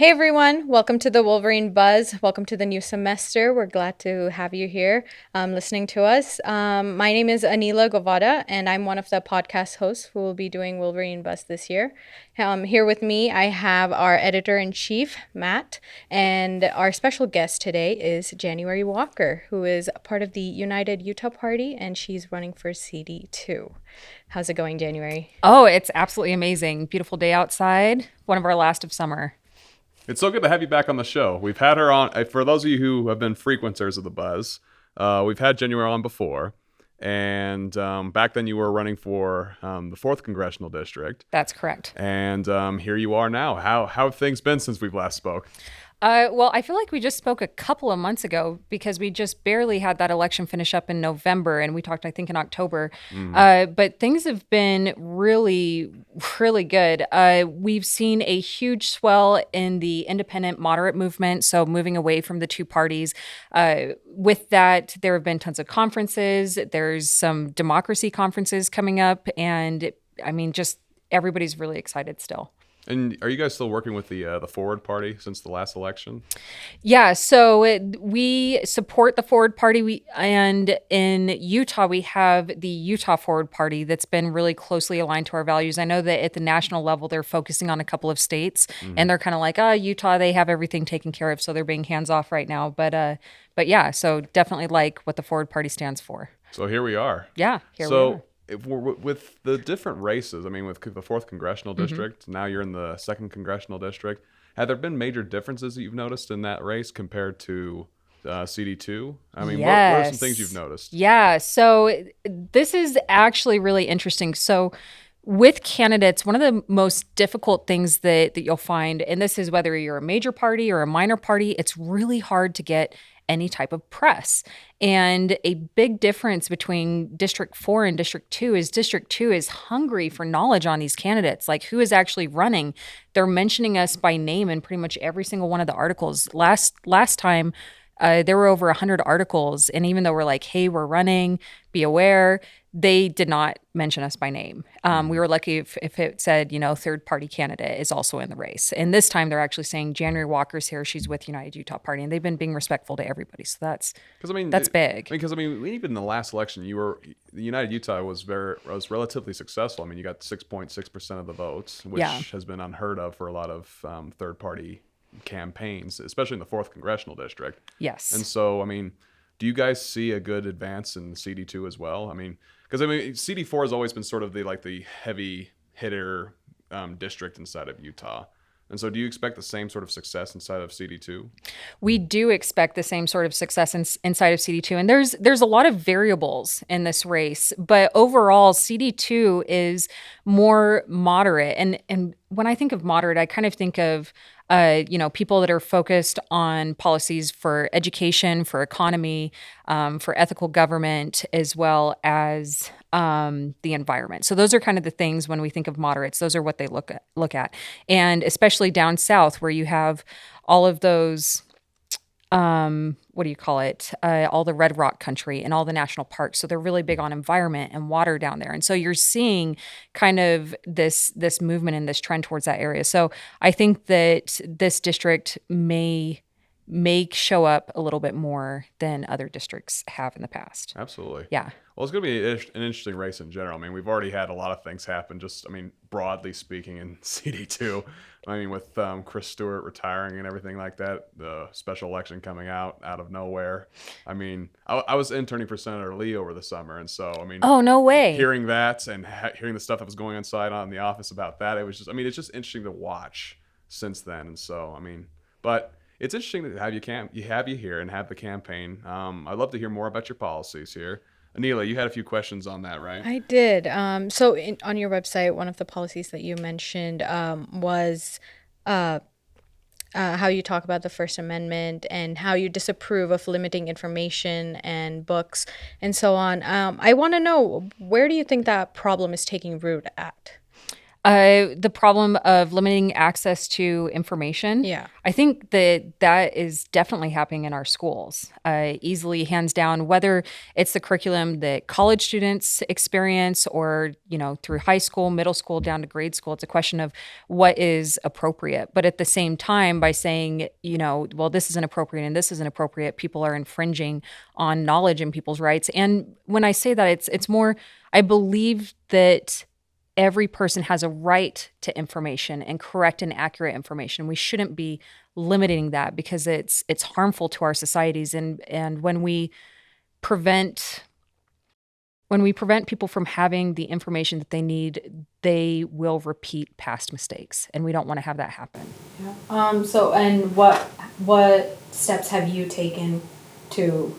Hey everyone, welcome to the Wolverine Buzz. Welcome to the new semester. We're glad to have you here listening to us. My name is Anila Govada, and I'm one of the podcast hosts who will be doing Wolverine Buzz this year. Here with me, I have our editor in chief, Matt, and our special guest today is January Walker, who is part of the United Utah Party, and she's running for CD2. How's it going, January? Oh, it's absolutely amazing. Beautiful day outside. One of our last of summer. It's so good to have you back on the show. We've had her on, for those of you who have been frequenters of the Buzz, we've had January on before. And back then you were running for the 4th Congressional District. That's correct. And here you are now. How have things been since we've last spoke? Well, I feel like we just spoke a couple of months ago because we just barely had that election finish up in November, and we talked, I think, in October. But things have been really, really good. We've seen a huge swell in the independent moderate movement, so moving away from the two parties. With that, there have been tons of conferences. There's some democracy conferences coming up, and I mean, just everybody's really excited still. And are you guys still working with the Forward Party since the last election? Yeah, so we support the Forward Party, and in Utah, we have the Utah Forward Party that's been really closely aligned to our values. I know that at the national level, they're focusing on a couple of states, and they're kind of like, Utah, they have everything taken care of, so they're being hands off right now. But yeah, so definitely like what the Forward Party stands for. So here we are. Yeah, here we So are. if we're, with the different races, I mean, with the 4th Congressional District, now you're in the 2nd Congressional District. Have there been major differences that you've noticed in that race compared to CD2? I mean, what are some things you've noticed? Yeah, so this is actually really interesting. So with candidates, one of the most difficult things that you'll find, and this is whether you're a major party or a minor party, it's really hard to get any type of press. And a big difference between District 4 and District 2 is District 2 is hungry for knowledge on these candidates, like who is actually running. They're mentioning us by name in pretty much every single one of the articles. Last time, there were over 100 articles, and even though we're like, hey, we're running, be aware, they did not mention us by name. We were lucky if it said, third party candidate is also in the race. And this time they're actually saying January Walker's here. She's with United Utah Party. And they've been being respectful to everybody. So that's big. Because even in the last election, the United Utah was relatively successful. I mean, you got 6.6% of the votes, which has been unheard of for a lot of third party campaigns, especially in the 4th Congressional District. Yes. And so, I mean, do you guys see a good advance in CD2 as well? I mean, because CD4 has always been sort of the heavy hitter district inside of Utah. And so do you expect the same sort of success inside of CD2? We do expect the same sort of success inside of CD2. And there's a lot of variables in this race, but overall CD2 is more moderate. And when I think of moderate, I kind of think of people that are focused on policies for education, for economy, for ethical government, as well as the environment. So those are kind of the things when we think of moderates. Those are what they look at, and especially down south where you have all of those. What do you call it? All the Red Rock country and all the national parks. So they're really big on environment and water down there. And so you're seeing kind of this movement and this trend towards that area. So I think that this district may show up a little bit more than other districts have in the past. Absolutely. Yeah. Well, it's going to be an interesting race in general. I mean, we've already had a lot of things happen, broadly speaking, in CD2. I mean, with Chris Stewart retiring and everything like that, the special election coming out of nowhere. I mean, I was interning for Senator Lee over the summer, and so, I mean... Oh, no way. Hearing that and hearing the stuff that was going inside on the office about that, it was just... I mean, it's just interesting to watch since then, and so, I mean... But it's interesting to have you here and have the campaign. I'd love to hear more about your policies here. Anila, you had a few questions on that, right? I did. On your website, one of the policies that you mentioned was how you talk about the First Amendment and how you disapprove of limiting information and books and so on. I want to know, where do you think that problem is taking root at? The problem of limiting access to information. Yeah. I think that is definitely happening in our schools. Easily, hands down, whether it's the curriculum that college students experience or, through high school, middle school, down to grade school, it's a question of what is appropriate. But at the same time, by saying, well, this isn't appropriate and this isn't appropriate, people are infringing on knowledge and people's rights. And when I say that, it's more, I believe that every person has a right to information and correct and accurate information. We shouldn't be limiting that because it's harmful to our societies. And when we prevent people from having the information that they need, they will repeat past mistakes, and we don't want to have that happen. Yeah. So, and what steps have you taken to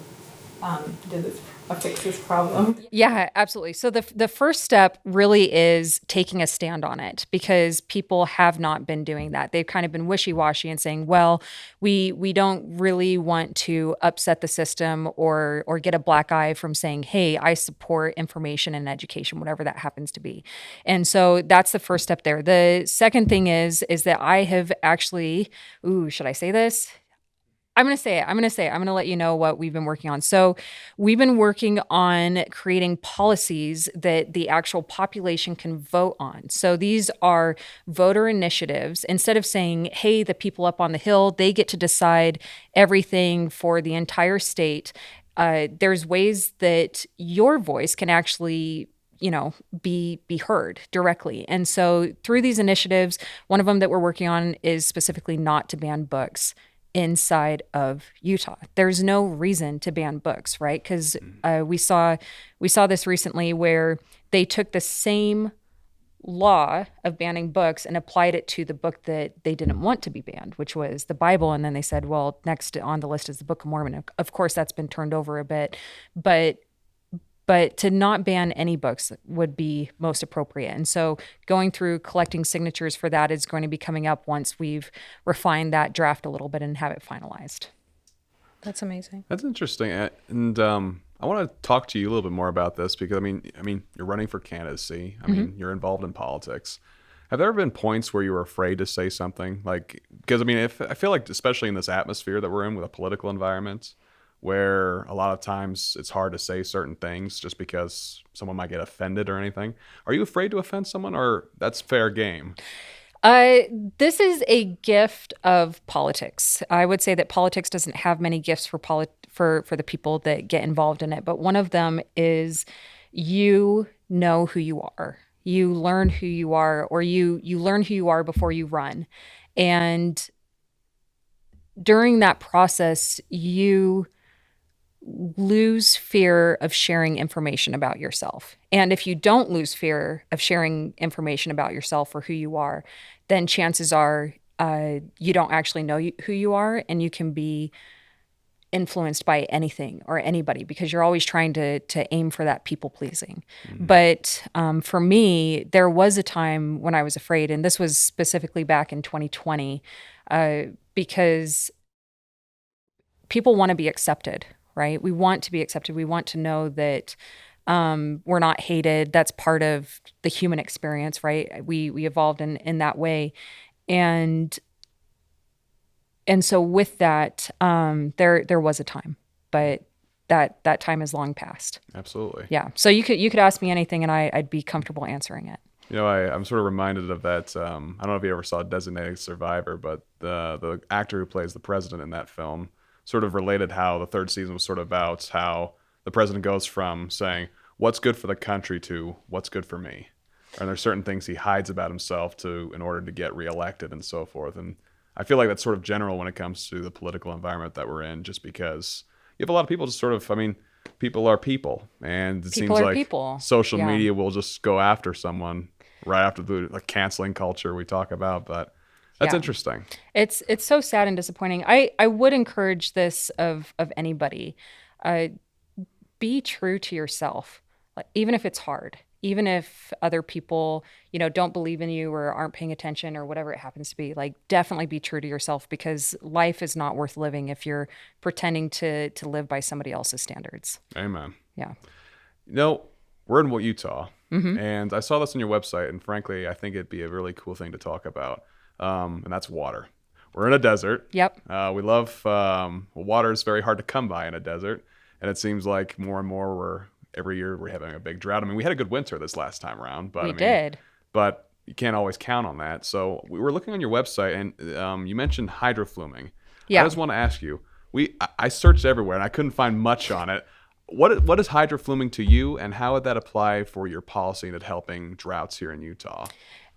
fix this problem? Yeah, absolutely. So the first step really is taking a stand on it, because people have not been doing that. They've kind of been wishy-washy and saying, well, we don't really want to upset the system or get a black eye from saying, hey, I support information and education, whatever that happens to be. And so that's the first step there. The second thing is that I have actually, should I say this? I'm going to say it. I'm going to let you know what we've been working on. So we've been working on creating policies that the actual population can vote on. So these are voter initiatives. Instead of saying, hey, the people up on the hill, they get to decide everything for the entire state, there's ways that your voice can actually be heard directly. And so through these initiatives, one of them that we're working on is specifically not to ban books inside of Utah. There's no reason to ban books, right? Because we saw this recently where they took the same law of banning books and applied it to the book that they didn't want to be banned, which was the Bible. And then they said, well, next on the list is the Book of Mormon. Of course, that's been turned over a bit, but to not ban any books would be most appropriate. And so going through collecting signatures for that is going to be coming up once we've refined that draft a little bit and have it finalized. That's amazing. That's interesting. And I want to talk to you a little bit more about this because, I mean, you're running for candidacy. I mean, you're involved in politics. Have there ever been points where you were afraid to say something? Because, I feel like, especially in this atmosphere that we're in with a political environment, where a lot of times it's hard to say certain things just because someone might get offended or anything. Are you afraid to offend someone, or that's fair game? This is a gift of politics. I would say that politics doesn't have many gifts for the people that get involved in it, but one of them is you know who you are. You learn who you are, or you learn who you are before you run. And during that process, you lose fear of sharing information about yourself. And if you don't lose fear of sharing information about yourself or who you are, then chances are you don't actually know who you are, and you can be influenced by anything or anybody because you're always trying to aim for that people pleasing. Mm-hmm. But for me, there was a time when I was afraid, and this was specifically back in 2020, because people want to be accepted. Right? We want to be accepted. We want to know that we're not hated. That's part of the human experience, right? We evolved in that way. And so with that, there was a time, but that time is long past. Absolutely. Yeah. So you could ask me anything and I'd be comfortable answering it. I'm sort of reminded of that. I don't know if you ever saw Designated Survivor, but the actor who plays the president in that film sort of related how the third season was sort of about how the president goes from saying what's good for the country to what's good for me. And there's certain things he hides about himself in order to get reelected and so forth. And I feel like that's sort of general when it comes to the political environment that we're in, just because you have a lot of people just sort of, people are people. And it seems like social media will just go after someone right after the canceling culture we talk about. But that's interesting. It's so sad and disappointing. I would encourage this of anybody. Be true to yourself, even if it's hard. Even if other people, don't believe in you or aren't paying attention or whatever it happens to be, definitely be true to yourself, because life is not worth living if you're pretending to live by somebody else's standards. Amen. Yeah. We're in Utah. And I saw this on your website, and frankly, I think it'd be a really cool thing to talk about. And that's water. We're in a desert. Yep. We love water is very hard to come by in a desert, and it seems like more and more every year we're having a big drought. I mean, we had a good winter this last time around, but We did. but you can't always count on that. So we were looking on your website, and you mentioned hydrofluming. Yeah. I just want to ask you. I searched everywhere and I couldn't find much on it. What is hydrofluming to you, and how would that apply for your policy at helping droughts here in Utah?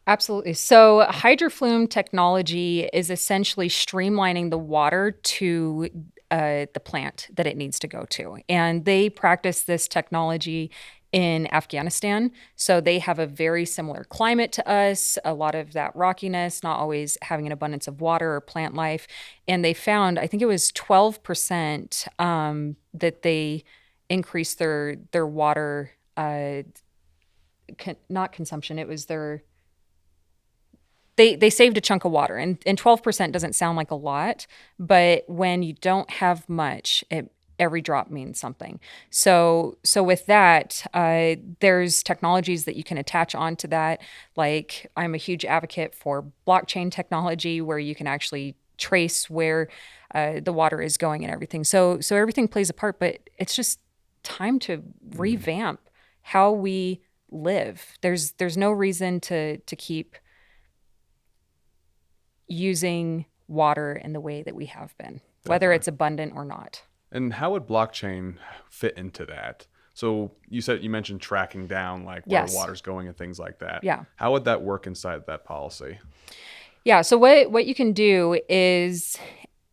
Absolutely. So hydroflume technology is essentially streamlining the water to the plant that it needs to go to. And they practice this technology in Afghanistan. So they have a very similar climate to us, a lot of that rockiness, not always having an abundance of water or plant life. And they found, I think it was 12% that they increased their water, not consumption, it was their they saved a chunk of water, and 12% doesn't sound like a lot, but when you don't have much, every drop means something. So with that, there's technologies that you can attach onto that. Like, I'm a huge advocate for blockchain technology, where you can actually trace where the water is going and everything. So everything plays a part, but it's just time to revamp how we live. There's no reason to keep using water in the way that we have been, whether it's abundant or not. And how would blockchain fit into that? So you mentioned tracking down like where Yes. water's going and things like that. Yeah. How would that work inside that policy? Yeah. So what you can do is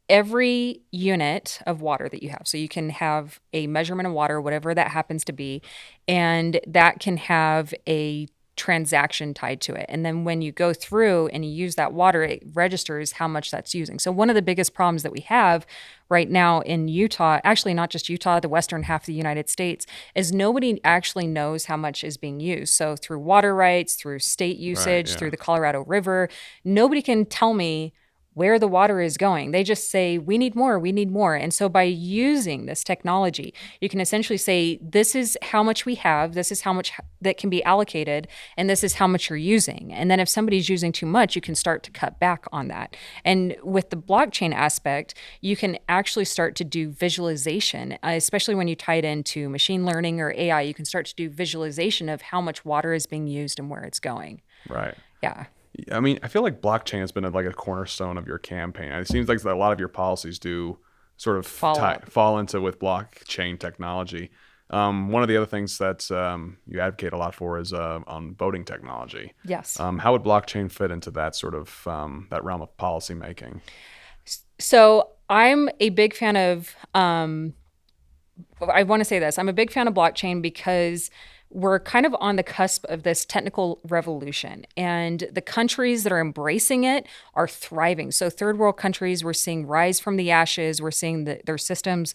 every unit of water that you have. So you can have a measurement of water, whatever that happens to be, and that can have a transaction tied to it. And then when you go through and you use that water, it registers how much that's using. So one of the biggest problems that we have right now in Utah, actually not just Utah, the western half of the United States, is nobody actually knows how much is being used. So through water rights, through state usage, yeah. through the Colorado River, nobody can tell me where the water is going. They just say, we need more, we need more. And so by using this technology, you can essentially say, this is how much we have, this is how much that can be allocated, and this is how much you're using. And then if somebody's using too much, you can start to cut back on that. And with the blockchain aspect, you can actually start to do visualization, especially when you tie it into machine learning or AI, you can start to do visualization of how much water is being used and where it's going. Right. Yeah. I mean, I feel like blockchain has been like a cornerstone of your campaign. It seems like a lot of your policies do sort of fall into with blockchain technology. One of the other things that you advocate a lot for is on voting technology. Yes. How would blockchain fit into that sort of that realm of policy making? So I'm a big fan of, I want to say this, I'm a big fan of blockchain because we're kind of on the cusp of this technical revolution, and the countries that are embracing it are thriving. So third world countries, we're seeing rise from the ashes. We're seeing their systems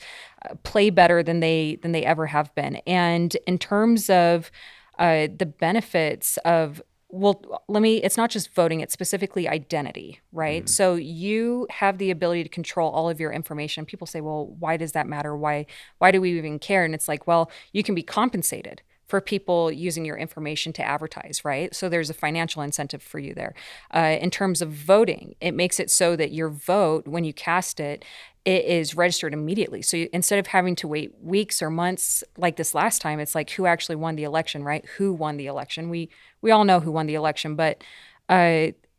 play better than they ever have been. And in terms of the benefits of, it's not just voting, it's specifically identity, right? Mm-hmm. So you have the ability to control all of your information. People say, well, why does that matter? Why do we even care? And it's like, well, you can be compensated for people using your information to advertise, right? So there's a financial incentive for you there. In terms of voting, it makes it so that your vote, when you cast it, it is registered immediately. So instead of having to wait weeks or months like this last time, it's like, who actually won the election, right? Who won the election? We all know who won the election, but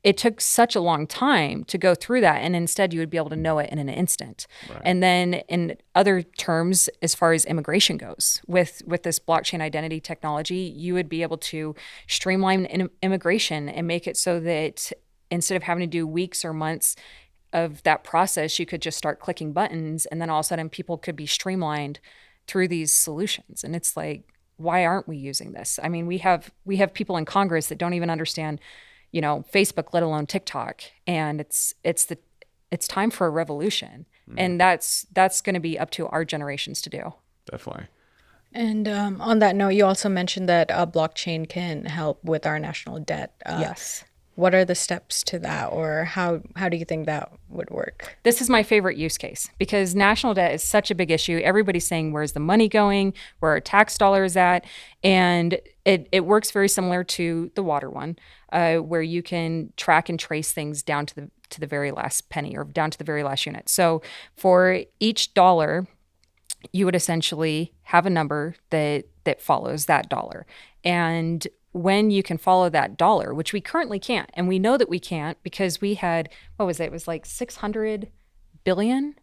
it took such a long time to go through that. And instead, you would be able to know it in an instant. Right. And then in other terms, as far as immigration goes, with this blockchain identity technology, you would be able to streamline immigration and make it so that instead of having to do weeks or months of that process, you could just start clicking buttons, and then all of a sudden people could be streamlined through these solutions. And it's like, why aren't we using this? I mean, we have people in Congress that don't even understand, Facebook, let alone TikTok. And it's time for a revolution. And that's going to be up to our generations to do. Definitely. And on that note, you also mentioned that blockchain can help with our national debt. Yes. what are the steps to that, or how do you think that would work? This is my favorite use case because national debt is such a big issue. Everybody's saying, where's the money going? Where are tax dollars at? And it works very similar to the water one, where you can track and trace things down to the very last penny or down to the very last unit. So for each dollar, you would essentially have a number that follows that dollar. And when you can follow that dollar, which we currently can't, and we know that we can't because we had, what was it? It was like $600 billion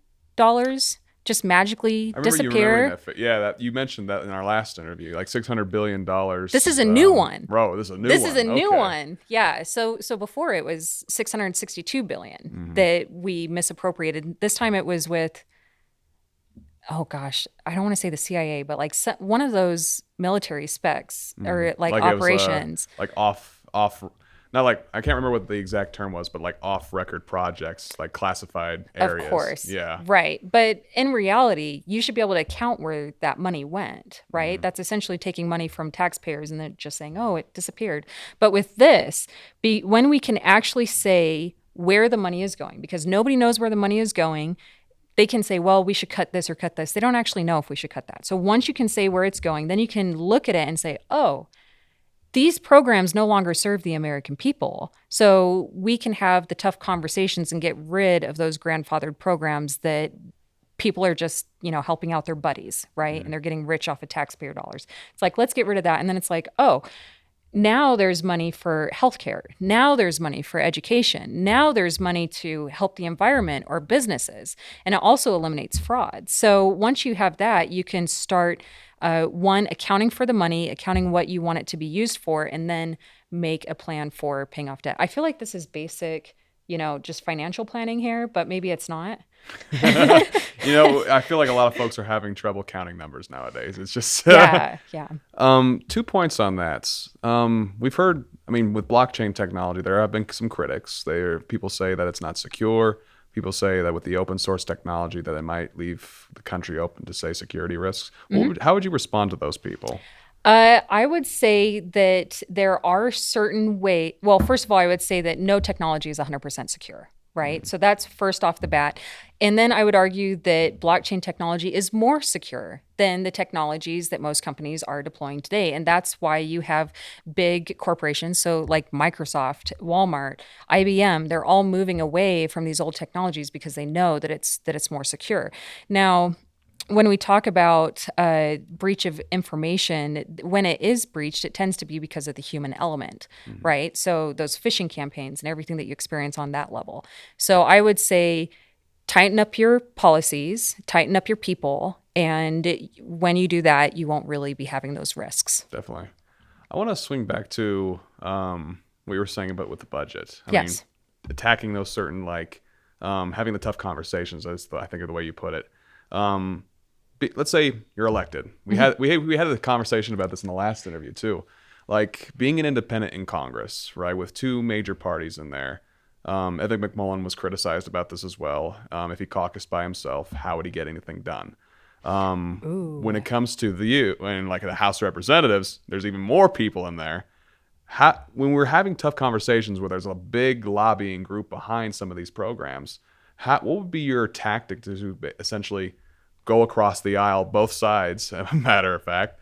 just magically I remember disappear. that you mentioned that in our last interview, like $600 billion. This is a new one. Bro, this is a new one. This is a new Okay. one. Yeah. So before it was 662 billion that we misappropriated. This time it was with, oh gosh, I don't want to say the CIA, but like one of those military specs or like It was, operations. like off, not like, I can't remember what the exact term was, but like off-record projects, like classified areas. Of course. Yeah. Right. But in reality, you should be able to account where that money went, right? That's essentially taking money from taxpayers and then just saying, oh, it disappeared. But with this, when we can actually say where the money is going, because nobody knows where the money is going, they can say, well, we should cut this or cut this. They don't actually know if we should cut that. So once you can say where it's going, then you can look at it and say, oh, these programs no longer serve the American people. So we can have the tough conversations and get rid of those grandfathered programs that people are just, helping out their buddies, right? And they're getting rich off of taxpayer dollars. It's like, let's get rid of that. And then it's like, oh, now there's money for healthcare. Now there's money for education. Now there's money to help the environment or businesses. And it also eliminates fraud. So once you have that, you can start accounting for the money, accounting what you want it to be used for, and then make a plan for paying off debt. I feel like this is basic, just financial planning here, but maybe it's not. I feel like a lot of folks are having trouble counting numbers nowadays. It's just Yeah. 2 points on that. We've heard, with blockchain technology, there have been some critics. People say that it's not secure. People say that with the open source technology that it might leave the country open to, say, security risks. How would you respond to those people? I would say that there are certain ways. Well, first of all, I would say that no technology is 100% secure, right? So that's first off the bat. And then I would argue that blockchain technology is more secure than the technologies that most companies are deploying today. And that's why you have big corporations, so like Microsoft, Walmart, IBM, they're all moving away from these old technologies because they know that it's more secure. Now, when we talk about breach of information, when it is breached, it tends to be because of the human element, right? So those phishing campaigns and everything that you experience on that level. So I would say tighten up your policies, tighten up your people, and when you do that, you won't really be having those risks. Definitely. I want to swing back to what you were saying about with the budget. Yes. Attacking those certain, having the tough conversations, I think of the way you put it. Let's say you're elected. We had a conversation about this in the last interview too. Like being an independent in Congress, right, with two major parties in there. Evan McMullin was criticized about this as well. If he caucused by himself, how would he get anything done? When it comes to the House of Representatives, there's even more people in there. When we're having tough conversations where there's a big lobbying group behind some of these programs, what would be your tactic to essentially go across the aisle, both sides, as a matter of fact,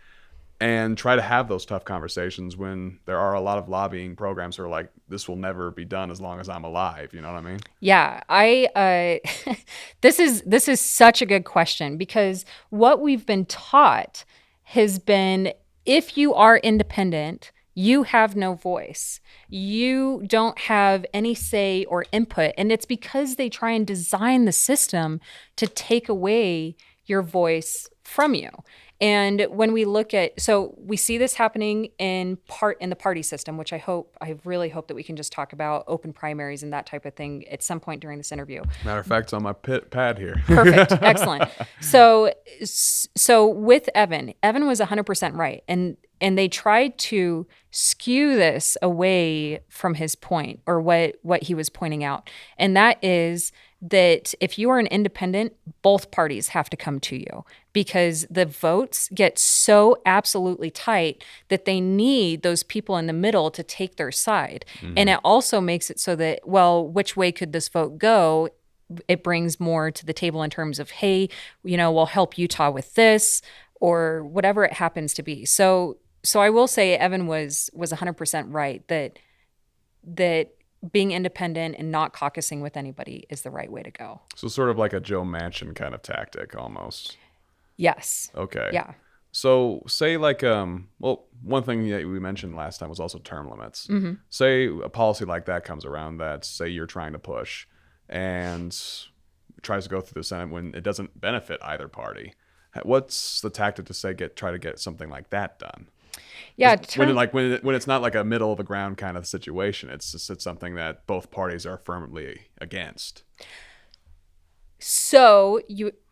and try to have those tough conversations when there are a lot of lobbying programs that are like, this will never be done as long as I'm alive. You know what I mean? Yeah, this is such a good question because what we've been taught has been if you are independent, you have no voice. You don't have any say or input. And it's because they try and design the system to take away your voice from you. And when we look at, so we see this happening in the party system, which I really hope that we can just talk about open primaries and that type of thing at some point during this interview. Matter of fact, it's on my pad here. Perfect. Excellent. So with Evan was 100% right. And they tried to skew this away from his point or what he was pointing out. And that is that if you are an independent, both parties have to come to you because the votes get so absolutely tight that they need those people in the middle to take their side. And it also makes it so that, well, which way could this vote go? It brings more to the table in terms of, hey, we'll help Utah with this or whatever it happens to be. So I will say Evan was 100% right that being independent and not caucusing with anybody is the right way to go. So sort of like a Joe Manchin kind of tactic almost. Yes. Okay. Yeah. So say like one thing that we mentioned last time was also term limits. Mm-hmm. Say a policy like that comes around that say you're trying to push and tries to go through the Senate when it doesn't benefit either party. What's the tactic to try to get something like that done? Yeah. When it's not like a middle of the ground kind of situation, it's something that both parties are firmly against. So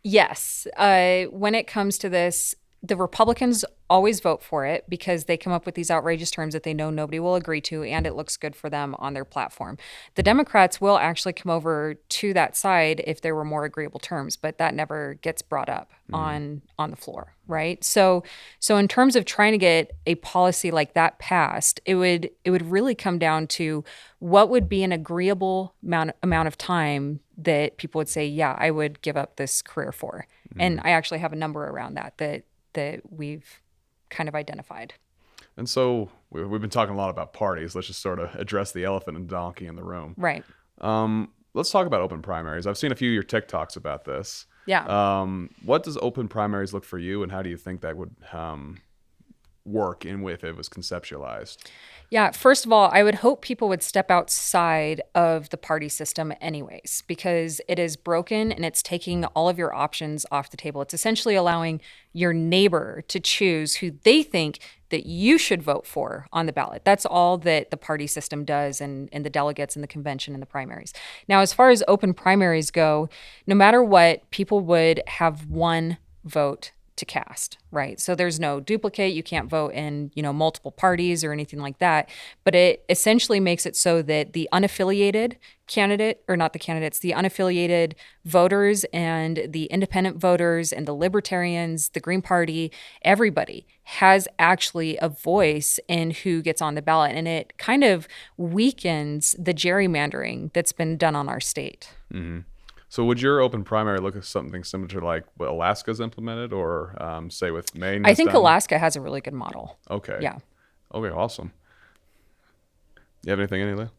yes, when it comes to this, the Republicans always vote for it because they come up with these outrageous terms that they know nobody will agree to, and it looks good for them on their platform. The Democrats will actually come over to that side if there were more agreeable terms, but that never gets brought up on the floor, right? So in terms of trying to get a policy like that passed, it would really come down to what would be an agreeable amount of time that people would say, yeah, I would give up this career for. And I actually have a number around that we've kind of identified. And so we've been talking a lot about parties. Let's just sort of address the elephant and donkey in the room. Right. Let's talk about open primaries. I've seen a few of your TikToks about this. Yeah. What does open primaries look for you, and how do you think that would work if it was conceptualized? Yeah, first of all, I would hope people would step outside of the party system anyways, because it is broken and it's taking all of your options off the table. It's essentially allowing your neighbor to choose who they think that you should vote for on the ballot. That's all that the party system does and the delegates and the convention and the primaries. Now, as far as open primaries go, no matter what, people would have one vote to cast, right? So there's no duplicate. You can't vote in, multiple parties or anything like that. But it essentially makes it so that the unaffiliated candidate, or not the candidates, the unaffiliated voters and the independent voters and the libertarians, the Green Party, everybody has actually a voice in who gets on the ballot. And it kind of weakens the gerrymandering that's been done on our state. Mm-hmm. So would your open primary look at something similar to like what Alaska's implemented, or say with Maine? I think Alaska has a really good model. Okay. Yeah. Okay, awesome. You have anything, Anila?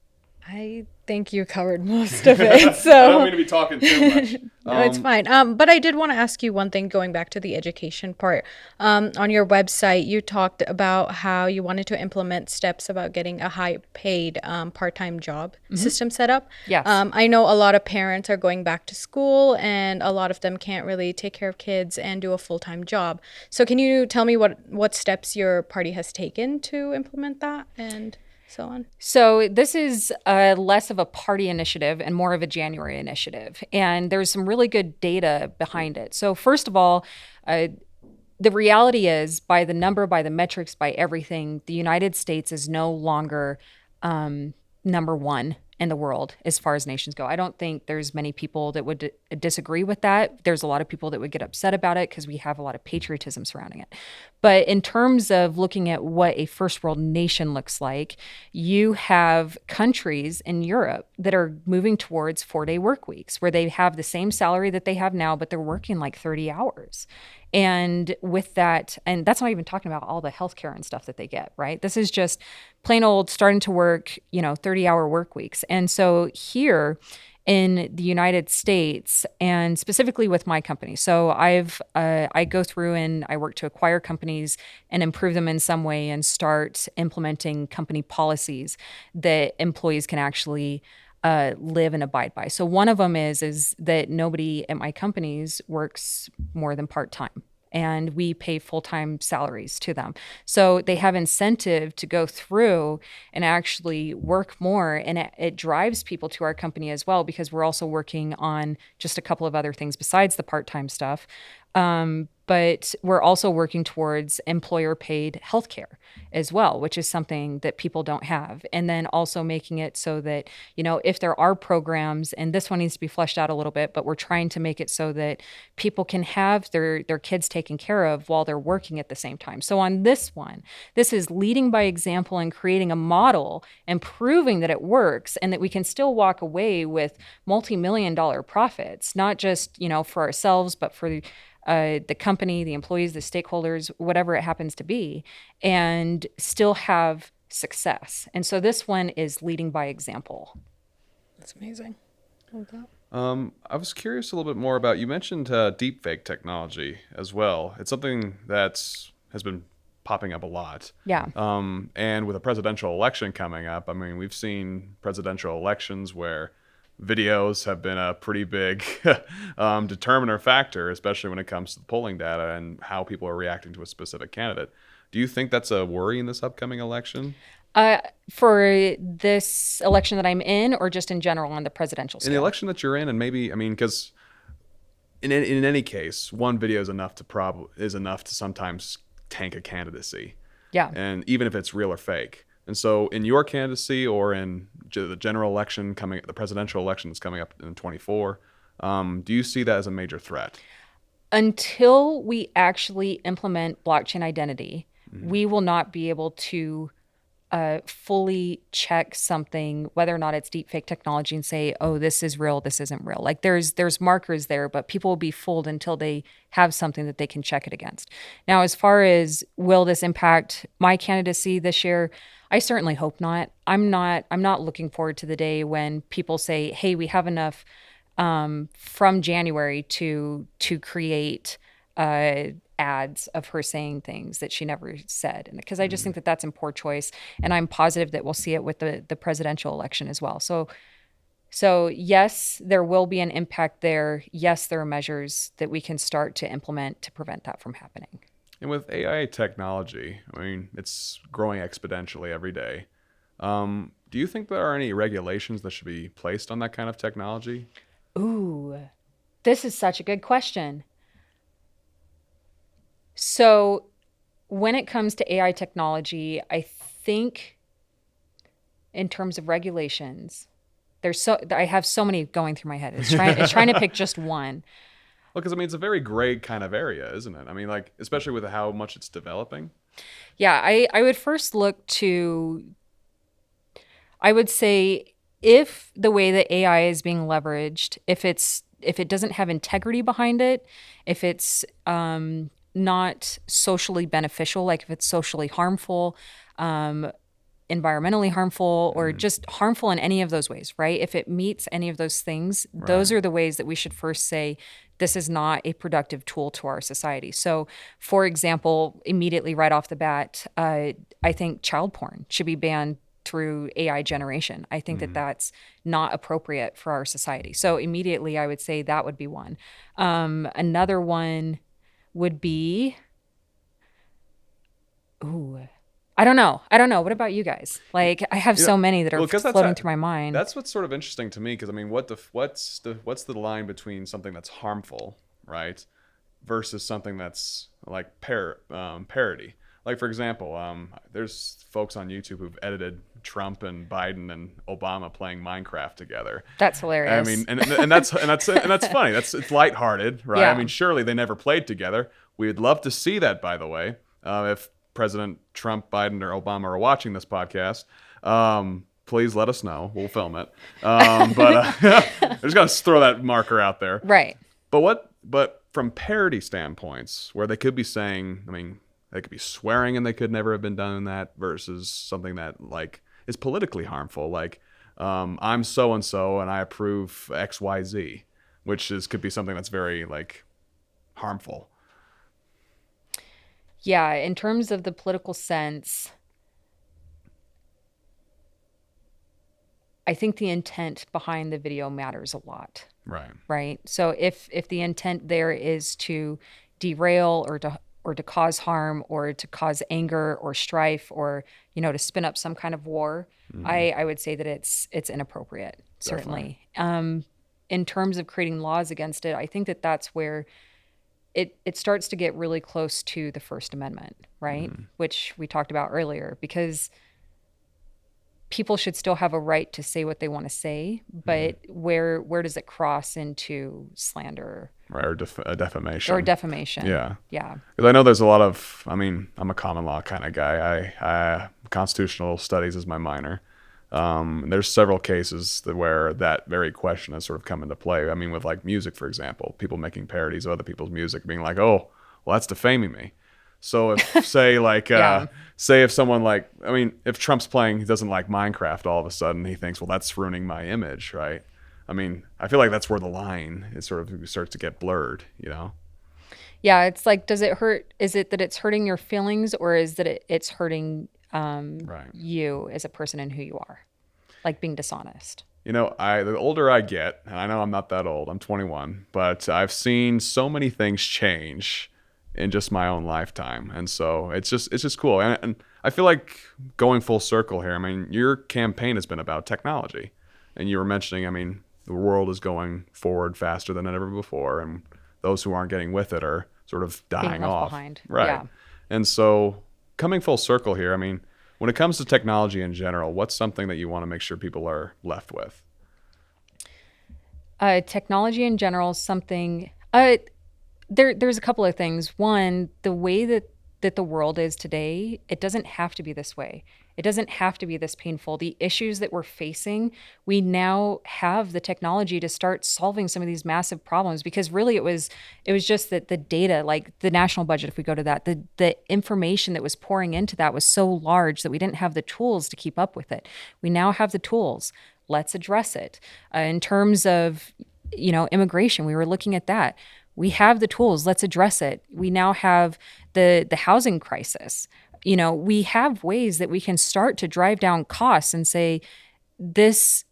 I think you covered most of it. So I don't mean to be talking too much. No, it's fine. But I did want to ask you one thing, going back to the education part. On your website, you talked about how you wanted to implement steps about getting a high-paid part-time job system set up. Yes. I know a lot of parents are going back to school, and a lot of them can't really take care of kids and do a full-time job. So can you tell me what steps your party has taken to implement that and so on? So this is less of a party initiative and more of a January initiative. And there's some really good data behind it. So first of all, the reality is, by the number, by the metrics, by everything, the United States is no longer number one in the world as far as nations go. I don't think there's many people that would disagree with that. There's a lot of people that would get upset about it because we have a lot of patriotism surrounding it. But in terms of looking at what a first world nation looks like, you have countries in Europe that are moving towards 4-day work weeks where they have the same salary that they have now, but they're working like 30 hours. And with that, and that's not even talking about all the healthcare and stuff that they get, right? This is just plain old starting to work, 30-hour work weeks. And so here in the United States, and specifically with my company, so I go through and I work to acquire companies and improve them in some way and start implementing company policies that employees can actually live and abide by. So one of them is that nobody at my companies works more than part-time, and we pay full-time salaries to them. So they have incentive to go through and actually work more, and it drives people to our company as well, because we're also working on just a couple of other things besides the part-time stuff. But but we're also working towards employer paid healthcare as well, which is something that people don't have. And then also making it so that, if there are programs, and this one needs to be fleshed out a little bit, but we're trying to make it so that people can have their kids taken care of while they're working at the same time. So on this one, this is leading by example and creating a model and proving that it works and that we can still walk away with multi-million-dollar profits, not just, for ourselves, but for the company, the employees, the stakeholders, whatever it happens to be, and still have success. And so this one is leading by example. That's amazing. Love that. I was curious a little bit more about, you mentioned deepfake technology as well. It's something has been popping up a lot. Yeah. And with a presidential election coming up, I mean, we've seen presidential elections where videos have been a pretty big determiner factor, especially when it comes to the polling data and how people are reacting to a specific candidate. Do you think that's a worry in this upcoming election? For this election that I'm in, or just in general on the presidential scale? In the election that you're in, and maybe, I mean, because in any case, one video is enough to sometimes tank a candidacy. Yeah. And even if it's real or fake. And so in your candidacy or in the general election the presidential election that's coming up in 24, do you see that as a major threat? Until we actually implement blockchain identity, we will not be able to fully check something, whether or not it's deepfake technology, and say, oh, this is real, this isn't real. Like there's markers there, but people will be fooled until they have something that they can check it against. Now, as far as will this impact my candidacy this year, I certainly hope not. I'm not looking forward to the day when people say, hey, we have enough from January to create ads of her saying things that she never said. And because I just think that that's in poor choice. And I'm positive that we'll see it with the presidential election as well. So yes, there will be an impact there. Yes, there are measures that we can start to implement to prevent that from happening. And with AI technology, I mean, it's growing exponentially every day. Do you think there are any regulations that should be placed on that kind of technology? Ooh, this is such a good question. So when it comes to AI technology, I think in terms of regulations, I have so many going through my head. It's trying to pick just one. Well, because I mean, it's a very gray kind of area, isn't it? I mean, like, especially with how much it's developing. Yeah, I would first look to, I would say, if the way that AI is being leveraged, if it doesn't have integrity behind it, if it's not socially beneficial, like if it's socially harmful, environmentally harmful, or just harmful in any of those ways, right? If it meets any of those things, those are the ways that we should first say, this is not a productive tool to our society. So, for example, immediately right off the bat, I think child porn should be banned through AI generation. I think that that's not appropriate for our society. So immediately I would say that would be one. Another one would be, I don't know. What about you guys? Like, I have so many that are floating through my mind. That's what's sort of interesting to me, because I mean, what's the line between something that's harmful, right, versus something that's like parody? Like, for example, there's folks on YouTube who've edited Trump and Biden and Obama playing Minecraft together. That's hilarious. I mean, and that's funny. It's lighthearted, right? Yeah. I mean, surely they never played together. We would love to see that, by the way, if President Trump, Biden, or Obama are watching this podcast. Please let us know. We'll film it. But I just got to throw that marker out there. Right. But from parody standpoints, where they could be saying, I mean, they could be swearing and they could never have been done in that, versus something that like is politically harmful, like I'm so and so and I approve XYZ, which could be something that's very like harmful. Yeah, in terms of the political sense, I think the intent behind the video matters a lot. Right. Right. So if the intent there is to derail or to cause harm or to cause anger or strife or, to spin up some kind of war, I would say that it's inappropriate, certainly. In terms of creating laws against it, I think that that's where it starts to get really close to the First Amendment, right? Which we talked about earlier, because people should still have a right to say what they want to say, but where does it cross into slander Right, or defamation. or defamation? Yeah. Yeah. Because I know there's a lot of, I mean, I'm a common law kind of guy. I constitutional studies is my minor. There's several cases where that very question has sort of come into play. I mean, with like music, for example, people making parodies of other people's music, being like, "Oh, well, that's defaming me." So if say like Yeah. say if someone like, I mean, if Trump's playing, he doesn't like Minecraft, all of a sudden he thinks, well, that's ruining my image, right? I mean, I feel like that's where the line is sort of starts to get blurred, you know? Yeah, it's like, does it hurt? Is it that it's hurting your feelings, or is that it's hurting Right. you as a person and who you are? Like being dishonest. You know, the older I get, and I know I'm not that old, I'm 21, but I've seen so many things change in just my own lifetime, and so it's just cool. And I feel like going full circle here. I mean, your campaign has been about technology, and you were mentioning, I mean, the world is going forward faster than ever before, and those who aren't getting with it are sort of dying left off. behind. Right. Yeah. And so coming full circle here, I mean, when it comes to technology in general, what's something that you want to make sure people are left with? Technology in general is something. There's a couple of things. One, the way that the world is today, it doesn't have to be this way. It doesn't have to be this painful. The issues that we're facing, we now have the technology to start solving some of these massive problems, because really it was just that the data, like the national budget, if we go to that, the information that was pouring into that was so large that we didn't have the tools to keep up with it. We now have the tools. Let's address it. In terms of, immigration, we were looking at that. We have the tools. Let's address it. We now have the housing crisis. We have ways that we can start to drive down costs and say, this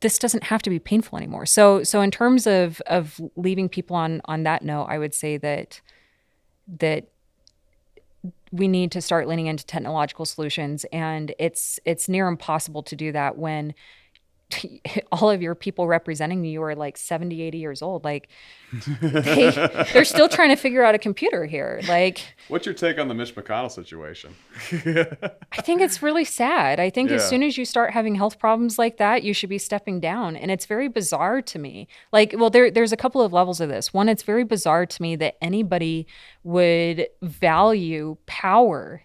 doesn't have to be painful anymore. So in terms of leaving people on that note, I would say that we need to start leaning into technological solutions, and it's near impossible to do that when all of your people representing you are like 70, 80 years old. Like they're still trying to figure out a computer here. Like, What's your take on the Mitch McConnell situation? I think it's really sad. I think as Yeah. soon as you start having health problems like that, you should be stepping down. And it's very bizarre to me. Like, well, there's a couple of levels of this. One, it's very bizarre to me that anybody would value power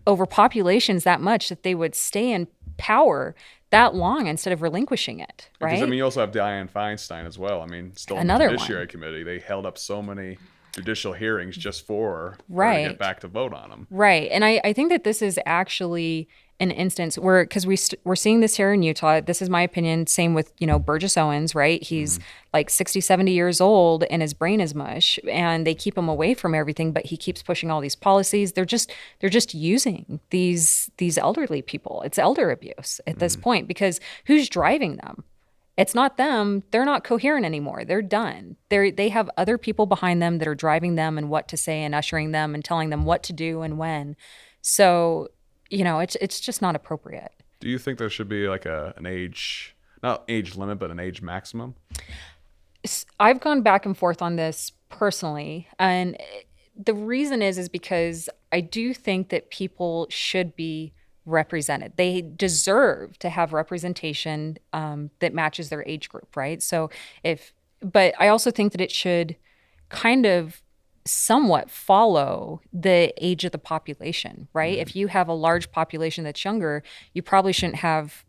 over populations that much, that they would stay in power that long instead of relinquishing it, right? Because, I mean, you also have Dianne Feinstein as well. I mean, still in Another the one. Judiciary Committee, they held up so many judicial hearings just for her to Right. get back to vote on them. Right. And I think that this is actually an instance where, because we're seeing this here in Utah. This is my opinion. Same with, Burgess Owens, right? He's like 60, 70 years old and his brain is mush, and they keep him away from everything, but he keeps pushing all these policies. They're just using these elderly people. It's elder abuse at this point, because who's driving them? It's not them. They're not coherent anymore. They're done. They have other people behind them that are driving them and what to say and ushering them and telling them what to do and when. So, it's just not appropriate. Do you think there should be like an age, not age limit, but an age maximum? I've gone back and forth on this personally, and the reason is because I do think that people should be represented. They deserve to have representation that matches their age group, right? But I also think that it should kind of somewhat follow the age of the population, right? If you have a large population that's younger, you probably shouldn't have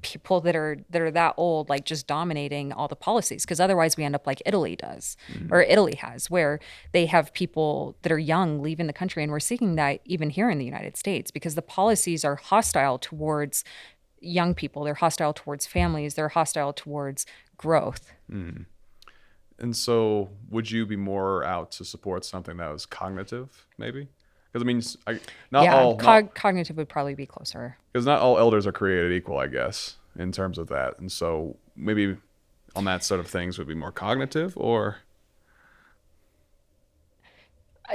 people that are that old, like just dominating all the policies, because otherwise we end up like Italy does, or Italy has, where they have people that are young leaving the country. And we're seeing that even here in the United States, because the policies are hostile towards young people. They're hostile towards families. They're hostile towards growth. And so would you be more out to support something that was cognitive, maybe? Because, I mean, Cognitive would probably be closer. because not all elders are created equal, I guess, in terms of that. And so maybe on that sort of things would be more cognitive, or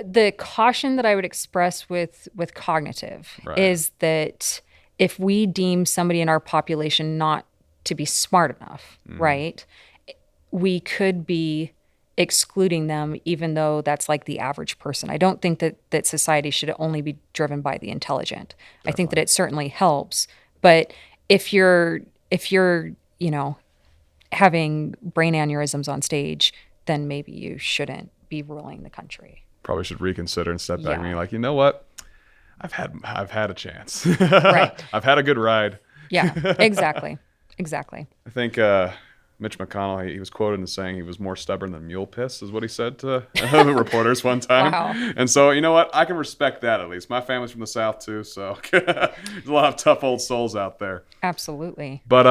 The caution that I would express with cognitive Right. is that if we deem somebody in our population not to be smart enough, right, we could be excluding them, even though that's like the average person. I don't think that society should only be driven by the intelligent. I think that it certainly helps, but if you're having brain aneurysms on stage, then maybe you shouldn't be ruling the country. Probably should reconsider and step back and be Yeah. like, you know what? I've had a chance. Right. I've had a good ride. Yeah, exactly. I think Mitch McConnell, he was quoted as saying he was more stubborn than mule piss, is what he said to the reporters one time. Wow. And so, you know what? I can respect that at least. My family's from the South too, so there's a lot of tough old souls out there. Absolutely. But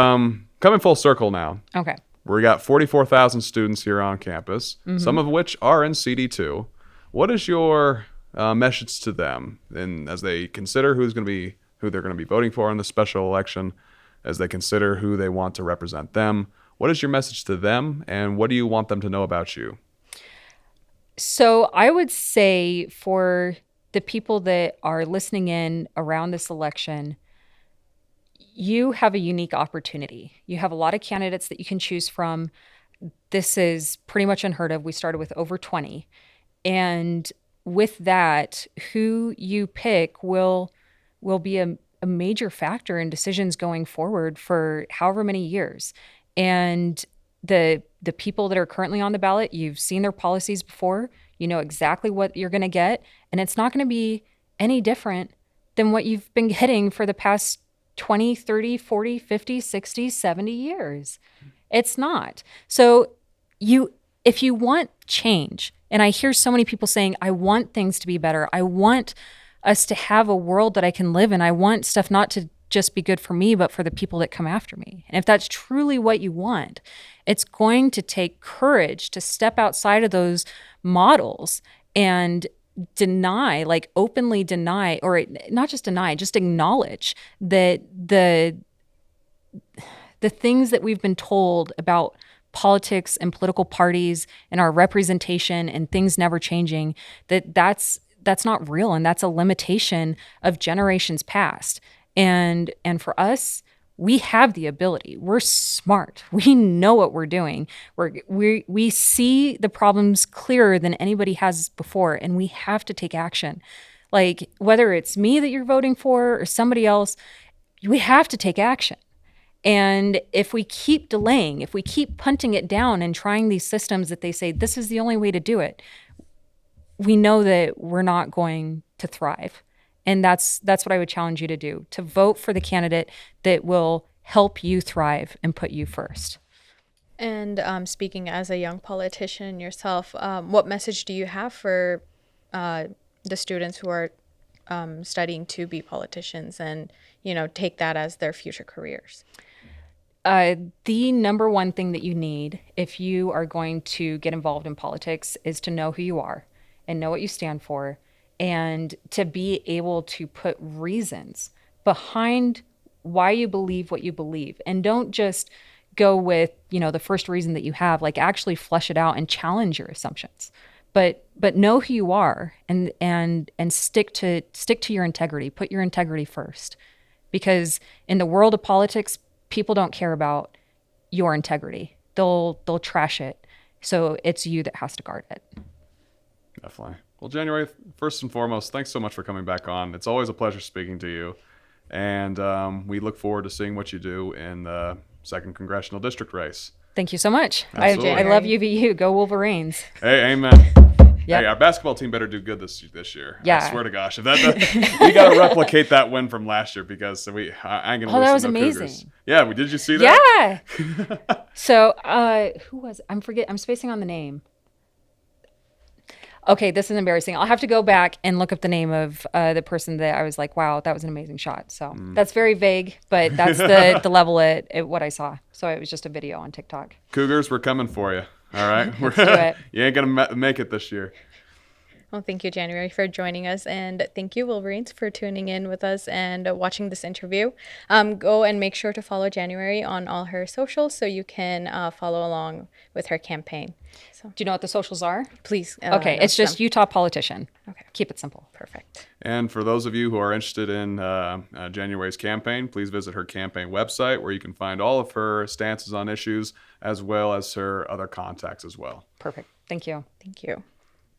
coming full circle now, Okay. we got 44,000 students here on campus, some of which are in CD2. What is your message to them, and as they consider who they're going to be voting for in the special election, as they consider who they want to represent them? What is your message to them, and what do you want them to know about you? So I would say for the people that are listening in around this election, you have a unique opportunity. You have a lot of candidates that you can choose from. This is pretty much unheard of. We started with over 20. And with that, who you pick will be a major factor in decisions going forward for however many years. And the people that are currently on the ballot, you've seen their policies before. You know exactly what you're going to get. And it's not going to be any different than what you've been getting for the past 20, 30, 40, 50, 60, 70 years. It's not. So if you want change, and I hear so many people saying, I want things to be better. I want us to have a world that I can live in. I want stuff not to just be good for me, but for the people that come after me. And if that's truly what you want, it's going to take courage to step outside of those models and deny, like openly deny, or not just deny, just acknowledge that the things that we've been told about politics and political parties and our representation and things never changing, that's not real, and that's a limitation of generations past. And for us, we have the ability. We're smart. We know what we're doing. We see the problems clearer than anybody has before, and we have to take action. Like whether it's me that you're voting for or somebody else, we have to take action. And if we keep delaying, if we keep punting it down and trying these systems that they say this is the only way to do it, we know that we're not going to thrive. And that's what I would challenge you to do, to vote for the candidate that will help you thrive and put you first. And speaking as a young politician yourself, what message do you have for the students who are studying to be politicians and, take that as their future careers? The number one thing that you need if you are going to get involved in politics is to know who you are and know what you stand for, and to be able to put reasons behind why you believe what you believe. And don't just go with, the first reason that you have, like actually flesh it out and challenge your assumptions. But know who you are and stick to your integrity. Put your integrity first. Because in the world of politics, people don't care about your integrity. They'll trash it. So it's you that has to guard it. Definitely. Well, January, first and foremost, thanks so much for coming back on. It's always a pleasure speaking to you. And we look forward to seeing what you do in the 2nd Congressional District race. Thank you so much. Absolutely. I love UVU. Go Wolverines. Hey, amen. Yep. Hey, our basketball team better do good this year. Yeah. I swear to gosh, if we got to replicate that win from last year, because I ain't gonna lose that was to no amazing. Cougars. Yeah, did you see that? Yeah. So who was it? I'm spacing on the name. Okay, this is embarrassing. I'll have to go back and look up the name of the person that I was like, wow, that was an amazing shot. So that's very vague, but that's the level at what I saw. So it was just a video on TikTok. Cougars, we're coming for you. All right, Let's do it. You ain't gonna make it this year. Well, thank you, January, for joining us. And thank you, Wolverines, for tuning in with us and watching this interview. Go and make sure to follow January on all her socials so you can follow along with her campaign. So Do you know what the socials are? please. Okay, it's announce just them. Utah Politician. Okay. Keep it simple. Perfect. And for those of you who are interested in January's campaign, please visit her campaign website where you can find all of her stances on issues as well as her other contacts as well. Perfect. Thank you. Thank you.